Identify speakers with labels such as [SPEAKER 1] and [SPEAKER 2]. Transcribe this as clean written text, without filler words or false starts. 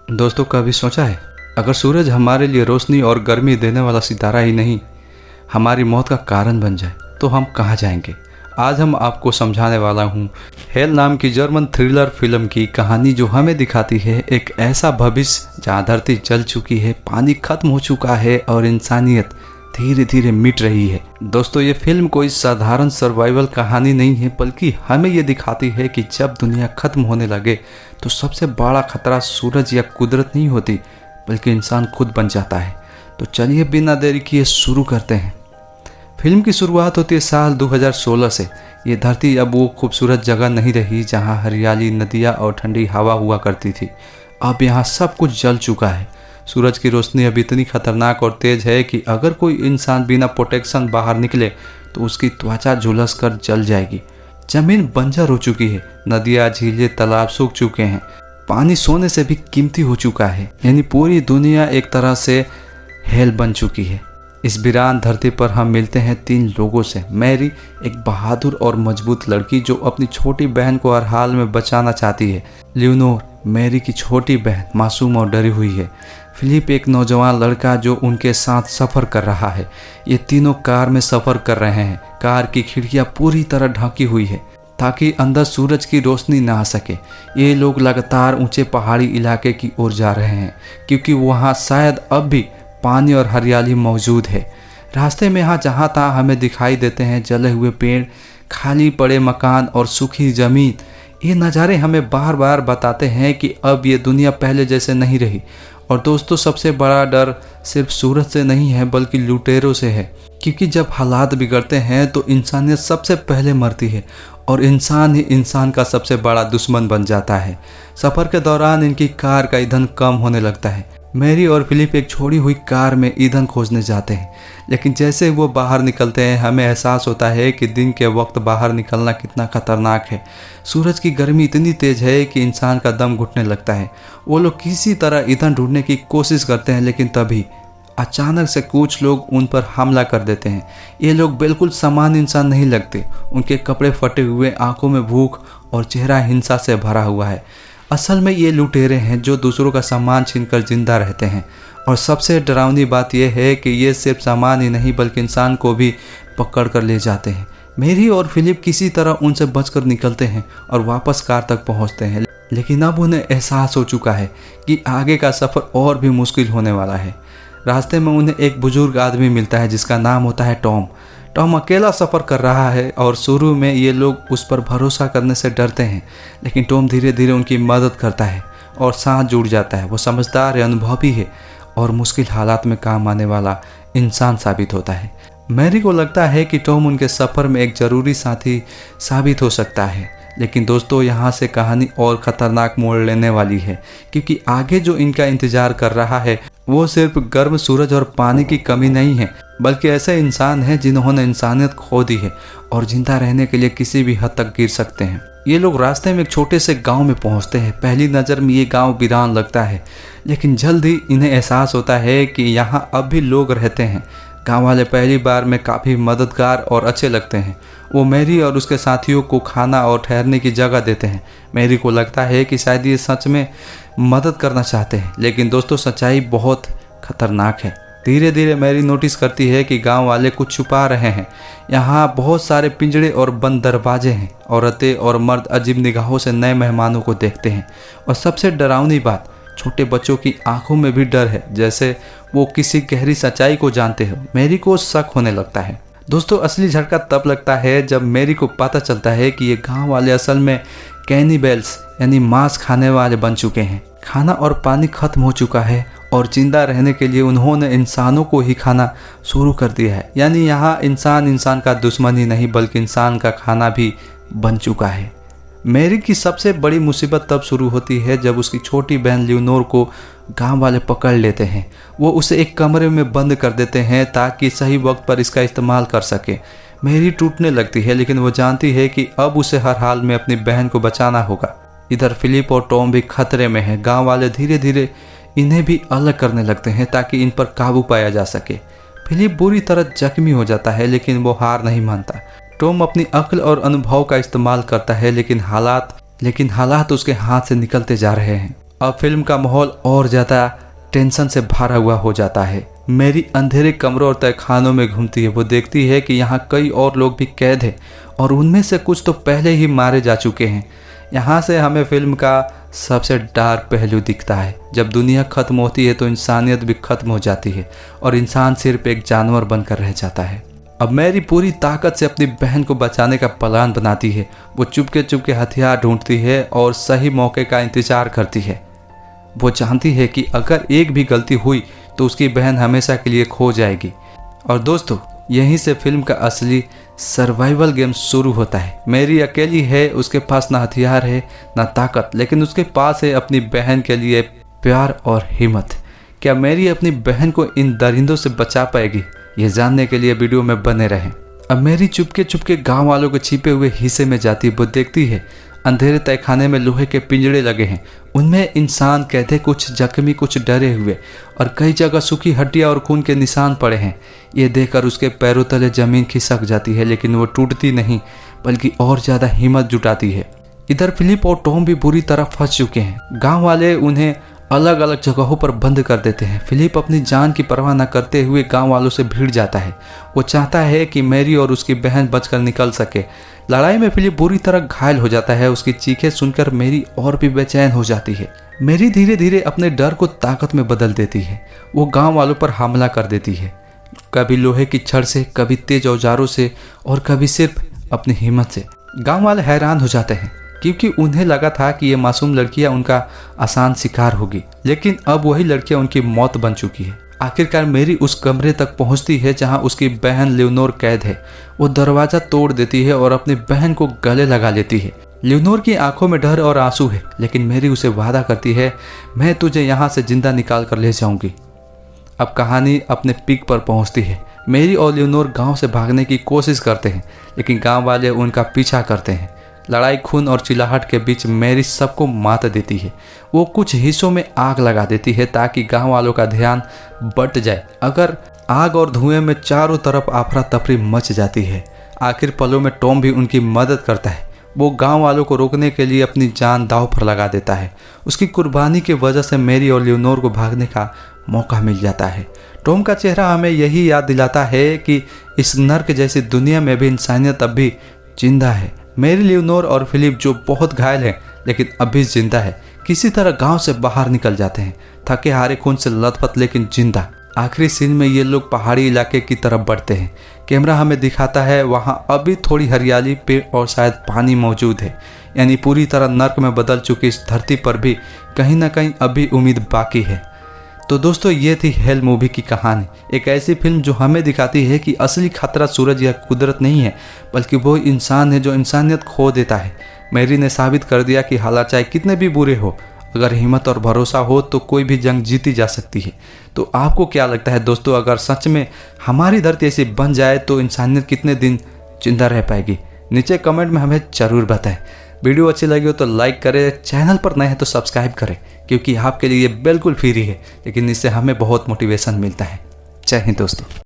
[SPEAKER 1] दोस्तों, कभी सोचा है अगर सूरज हमारे लिए रोशनी और गर्मी देने वाला सितारा ही नहीं, हमारी मौत का कारण बन जाए तो हम कहाँ जाएंगे। आज हम आपको समझाने वाला हूँ हेल नाम की जर्मन थ्रिलर फिल्म की कहानी, जो हमें दिखाती है एक ऐसा भविष्य जहाँ धरती जल चुकी है, पानी खत्म हो चुका है और इंसानियत धीरे धीरे मिट रही है। दोस्तों, ये फिल्म कोई साधारण सर्वाइवल कहानी नहीं है, बल्कि हमें ये दिखाती है कि जब दुनिया खत्म होने लगे तो सबसे बड़ा खतरा सूरज या कुदरत नहीं होती, बल्कि इंसान खुद बन जाता है। तो चलिए बिना देरी किए शुरू करते हैं। फिल्म की शुरुआत होती है साल 2016 से। ये धरती अब वो खूबसूरत जगह नहीं रही जहाँ हरियाली, नदियाँ और ठंडी हवा हुआ करती थी। अब यहाँ सब कुछ जल चुका है। सूरज की रोशनी अब इतनी खतरनाक और तेज है कि अगर कोई इंसान बिना प्रोटेक्शन बाहर निकले तो उसकी त्वचा झुलस कर जल जाएगी। जमीन बंजर हो चुकी है, नदियाँ, झीलें, तालाब सूख चुके हैं, पानी सोने से भी कीमती हो चुका है। यानी पूरी दुनिया एक तरह से हेल बन चुकी है। इस वीरान धरती पर हम मिलते हैं 3 लोगों से। मैरी, एक बहादुर और मजबूत लड़की जो अपनी छोटी बहन को हर हाल में बचाना चाहती है। लियोनोर, मैरी की छोटी बहन, मासूम और डरी हुई है। फिलिप, एक नौजवान लड़का जो उनके साथ सफ़र कर रहा है। ये तीनों कार में सफ़र कर रहे हैं। कार की खिड़कियाँ पूरी तरह ढकी हुई है ताकि अंदर सूरज की रोशनी ना आ सके। ये लोग लगातार ऊंचे पहाड़ी इलाके की ओर जा रहे हैं, क्योंकि वहाँ शायद अब भी पानी और हरियाली मौजूद है। रास्ते में जहाँ तहाँ हमें दिखाई देते हैं जले हुए पेड़, खाली पड़े मकान और सूखी ज़मीन। ये नज़ारे हमें बार बार बताते हैं कि अब ये दुनिया पहले जैसे नहीं रही। और दोस्तों, सबसे बड़ा डर सिर्फ सूरज से नहीं है, बल्कि लुटेरों से है। क्योंकि जब हालात बिगड़ते हैं तो इंसानियत सबसे पहले मरती है और इंसान ही इंसान का सबसे बड़ा दुश्मन बन जाता है। सफ़र के दौरान इनकी कार का ईंधन कम होने लगता है। मैरी और फिलिप एक छोड़ी हुई कार में ईंधन खोजने जाते हैं, लेकिन जैसे वो बाहर निकलते हैं हमें एहसास होता है कि दिन के वक्त बाहर निकलना कितना खतरनाक है। सूरज की गर्मी इतनी तेज है कि इंसान का दम घुटने लगता है। वो लोग किसी तरह ईंधन ढूंढने की कोशिश करते हैं, लेकिन तभी अचानक से कुछ लोग उन पर हमला कर देते हैं। ये लोग बिल्कुल सामान्य इंसान नहीं लगते। उनके कपड़े फटे हुए, आंखों में भूख और चेहरा हिंसा से भरा हुआ है। असल में ये लुटेरे हैं जो दूसरों का सामान छीनकर जिंदा रहते हैं। और सबसे डरावनी बात यह है कि ये सिर्फ सामान ही नहीं, बल्कि इंसान को भी पकड़ कर ले जाते हैं। मैरी और फिलिप किसी तरह उनसे बचकर निकलते हैं और वापस कार तक पहुंचते हैं, लेकिन अब उन्हें एहसास हो चुका है कि आगे का सफ़र और भी मुश्किल होने वाला है। रास्ते में उन्हें एक बुजुर्ग आदमी मिलता है जिसका नाम होता है टॉम। टॉम अकेला सफ़र कर रहा है और शुरू में ये लोग उस पर भरोसा करने से डरते हैं, लेकिन टॉम धीरे धीरे उनकी मदद करता है और साथ जुड़ जाता है। वो समझदार है, अनुभवी है और मुश्किल हालात में काम आने वाला इंसान साबित होता है। मैरी को लगता है कि टॉम उनके सफ़र में एक ज़रूरी साथी साबित हो सकता है। लेकिन दोस्तों, यहाँ से कहानी और ख़तरनाक मोड़ लेने वाली है, क्योंकि आगे जो इनका इंतज़ार कर रहा है वो सिर्फ गर्म सूरज और पानी की कमी नहीं है, बल्कि ऐसे इंसान हैं जिन्होंने इंसानियत खो दी है और जिंदा रहने के लिए किसी भी हद तक गिर सकते हैं। ये लोग रास्ते में एक छोटे से गांव में पहुंचते हैं। पहली नज़र में ये गांव वीरान लगता है, लेकिन जल्द ही इन्हें एहसास होता है कि यहाँ अब भी लोग रहते हैं। गांव वाले पहली बार में काफ़ी मददगार और अच्छे लगते हैं। वो मैरी और उसके साथियों को खाना और ठहरने की जगह देते हैं। मैरी को लगता है कि शायद ये सच में मदद करना चाहते हैं, लेकिन दोस्तों, सच्चाई बहुत खतरनाक है। धीरे धीरे मैरी नोटिस करती है कि गांव वाले कुछ छुपा रहे हैं। यहाँ बहुत सारे पिंजड़े और बंद दरवाजे हैं। औरतें और मर्द अजीब निगाहों से नए मेहमानों को देखते हैं। और सबसे डरावनी बात, छोटे बच्चों की आंखों में भी डर है, जैसे वो किसी गहरी सच्चाई को जानते हो। मैरी को शक होने लगता है। दोस्तों, असली झटका तब लगता है जब मैरी को पता चलता है कि ये गांव वाले असल में कैनिबल्स यानी मांस खाने वाले बन चुके हैं। खाना और पानी खत्म हो चुका है और जिंदा रहने के लिए उन्होंने इंसानों को ही खाना शुरू कर दिया है। यानी यहाँ इंसान का दुश्मन ही नहीं, बल्कि इंसान का खाना भी बन चुका है। मैरी की सबसे बड़ी मुसीबत तब शुरू होती है जब उसकी छोटी बहन लियोनोर को गांव वाले पकड़ लेते हैं। वो उसे एक कमरे में बंद कर देते हैं ताकि सही वक्त पर इसका इस्तेमाल कर सके। मैरी टूटने लगती है, लेकिन वो जानती है कि अब उसे हर हाल में अपनी बहन को बचाना होगा। इधर फिलिप और टॉम भी खतरे में हैं। गांव वाले धीरे धीरे इन्हें भी अलग करने लगते हैं ताकि इन पर काबू पाया जा सके। फिलिप बुरी तरह जख्मी हो जाता है, लेकिन वो हार नहीं मानता। टॉम अपनी अक्ल और अनुभव का इस्तेमाल करता है, लेकिन हालात उसके हाथ से निकलते जा रहे हैं। अब फिल्म का माहौल और ज़्यादा टेंशन से भरा हुआ हो जाता है। मेरी अंधेरे कमरों और तहखानों में घूमती है। वो देखती है कि यहाँ कई और लोग भी कैद हैं और उनमें से कुछ तो पहले ही मारे जा चुके हैं। यहाँ से हमें फिल्म का सबसे डार्क पहलू दिखता है। जब दुनिया खत्म होती है तो इंसानियत भी खत्म हो जाती है और इंसान सिर्फ एक जानवर बनकर रह जाता है। अब मैरी पूरी ताकत से अपनी बहन को बचाने का प्लान बनाती है। वो चुपके चुपके हथियार ढूंढती है और सही मौके का इंतजार करती है। वो जानती है कि अगर एक भी गलती हुई तो उसकी बहन हमेशा के लिए खो जाएगी। और दोस्तों, यहीं से फिल्म का असली सर्वाइवल गेम शुरू होता है। मैरी अकेली है, उसके पास ना हथियार है ना ताकत, लेकिन उसके पास है अपनी बहन के लिए प्यार और हिम्मत। क्या मैरी अपनी बहन को इन दरिंदों से बचा पाएगी? ये जानने के लिए वीडियो में बने रहें। अब मैरी चुपके चुपके गांव वालों के छिपे हुए हिस्से में जाती है। वो देखती है अंधेरे तहखाने में लोहे के पिंजड़े लगे हैं। उनमें इंसान कैद है, कुछ जख्मी, कुछ डरे हुए, और कई जगह सूखी हड्डियां और खून के निशान पड़े हैं। ये देखकर उसके पैरों तले जमीन खिसक जाती है, लेकिन वो टूटती नहीं बल्कि और ज़्यादा हिम्मत जुटाती है। इधर फिलिप और टॉम भी बुरी तरह फंस चुके हैं। गाँव वाले उन्हें अलग अलग जगहों पर बंद कर देते हैं। फिलिप अपनी जान की परवाह न करते हुए गांव वालों से भिड़ जाता है। वो चाहता है कि मैरी और उसकी बहन बचकर निकल सके। लड़ाई में फिलिप बुरी तरह घायल हो जाता है। उसकी चीखें सुनकर मैरी और भी बेचैन हो जाती है। मैरी धीरे धीरे अपने डर को ताकत में बदल देती है। वो गाँव वालों पर हमला कर देती है, कभी लोहे की छड़ से, कभी तेज औजारों से और कभी सिर्फ अपनी हिम्मत से। गाँव वाले हैरान हो जाते हैं क्योंकि उन्हें लगा था कि ये मासूम लड़कियां उनका आसान शिकार होगी, लेकिन अब वही लड़कियां उनकी मौत बन चुकी है। आखिरकार मैरी उस कमरे तक पहुंचती है जहां उसकी बहन लियोनोर कैद है। वो दरवाजा तोड़ देती है और अपनी बहन को गले लगा लेती है। लियोनोर की आंखों में डर और आंसू है, लेकिन मैरी उसे वादा करती है, मैं तुझे यहाँ से जिंदा निकाल कर ले जाऊंगी। अब कहानी अपने पीक पर पहुँचती है। मैरी और लियोनोर गाँव से भागने की कोशिश करते हैं, लेकिन गाँव वाले उनका पीछा करते हैं। लड़ाई, खून और चिल्लाहट के बीच मैरी सबको मात देती है। वो कुछ हिस्सों में आग लगा देती है ताकि गांव वालों का ध्यान बट जाए। अगर आग और धुएं में चारों तरफ आफरा तफरी मच जाती है। आखिर पलों में टॉम भी उनकी मदद करता है। वो गांव वालों को रोकने के लिए अपनी जान दांव पर लगा देता है। उसकी कुर्बानी की वजह से मैरी और लियोनोर को भागने का मौका मिल जाता है। टॉम का चेहरा हमें यही याद दिलाता है कि इस नर्क जैसी दुनिया में भी इंसानियत अब भी जिंदा है। मैरी, लियोनोर और फिलिप जो बहुत घायल हैं लेकिन अभी जिंदा है, किसी तरह गांव से बाहर निकल जाते हैं, थके हारे, खून से लथपथ लेकिन जिंदा। आखिरी सीन में ये लोग पहाड़ी इलाके की तरफ बढ़ते हैं। कैमरा हमें दिखाता है वहां अभी थोड़ी हरियाली, पेड़ और शायद पानी मौजूद है। यानी पूरी तरह नर्क में बदल चुकी इस धरती पर भी कहीं ना कहीं अभी उम्मीद बाकी है। तो दोस्तों, ये थी हेल मूवी की कहानी। एक ऐसी फिल्म जो हमें दिखाती है कि असली खतरा सूरज या कुदरत नहीं है, बल्कि वो इंसान है जो इंसानियत खो देता है। मैरी ने साबित कर दिया कि हालात चाहे कितने भी बुरे हो, अगर हिम्मत और भरोसा हो तो कोई भी जंग जीती जा सकती है। तो आपको क्या लगता है दोस्तों, अगर सच में हमारी धरती ऐसी बन जाए तो इंसानियत कितने दिन जिंदा रह पाएगी? नीचे कमेंट में हमें ज़रूर बताएं। वीडियो अच्छी लगी हो तो लाइक करें, चैनल पर नए हैं तो सब्सक्राइब करें, क्योंकि आपके लिए बिल्कुल फ्री है, लेकिन इससे हमें बहुत मोटिवेशन मिलता है। जय हिंद दोस्तों।